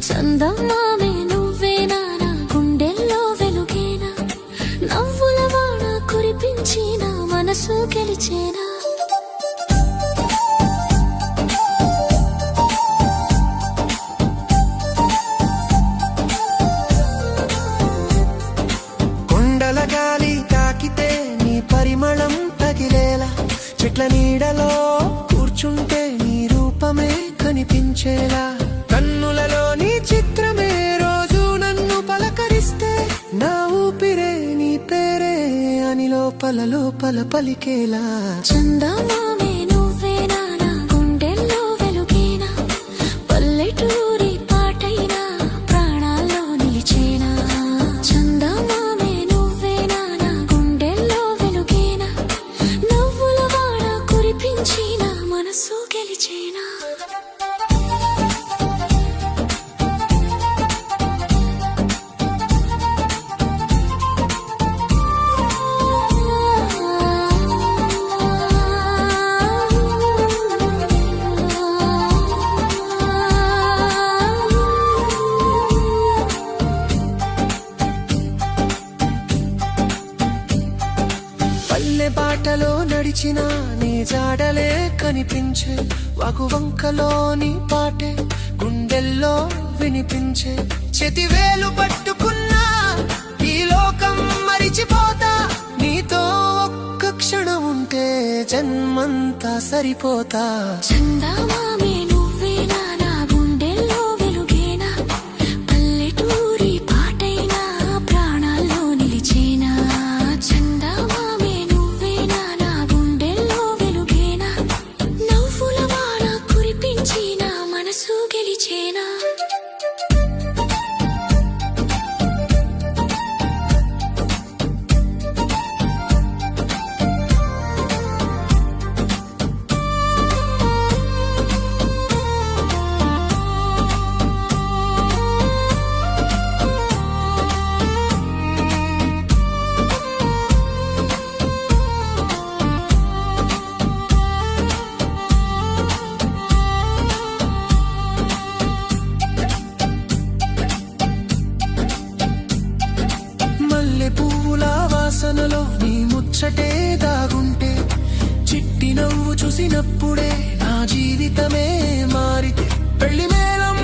చందమామే నువ్వేనా నా గుండెల్లో వెలుగేనా నవ్వుల వాన కురిపించిన మనసు గెలిచేనా కొండల గాలి తాకితే నీ పరిమళం తగిలేలా చెట్ల నీడలో కూర్చుంటే నీ రూపమే కనిపించేలా కన్నులలో నీ చిత్రమే రోజు నన్ను పలకరిస్తే నా ఊపిరే నీ పేరే అని లోపల లోపల పలికేలా చందమామే నువ్వేనా నా గుండెల్లో వెలుగేనా పల్లెటూరి పాటైనా ప్రాణాల్లో నిలిచేనా చందమామే నువ్వేనా నా గుండెల్లో వెలుగేనా నవ్వుల వాన కురిపించిన మనసు గెలిచేనా పల్లె బాటలో నడిచిన నీ జాడలే కనిపించే వగువంకలోని పాటే గుండెల్లో వినిపించే చేతివేలు పట్టుకున్నా ఈ లోకం మరిచిపోతా నీతో ఒక్క క్షణం ఉంటే జన్మంతా సరిపోతా చందమామే నువ్వేనా నా గుండెల్లో వెలుగేనా పల్లెటూరి పాటైనా ప్రాణాల్లో నిలిచేనా చందమామే నువ్వేనా నా గుండెల్లో వెలుగేనా నవ్వుల వాన కురిపించిన మనసు గెలిచేనా పువ్వుల వాసనలో నీ ముచ్చటే దాగుంటే చిట్టి నవ్వు చూసినప్పుడే నా జీవితమే మారితే పెళ్లి మేళం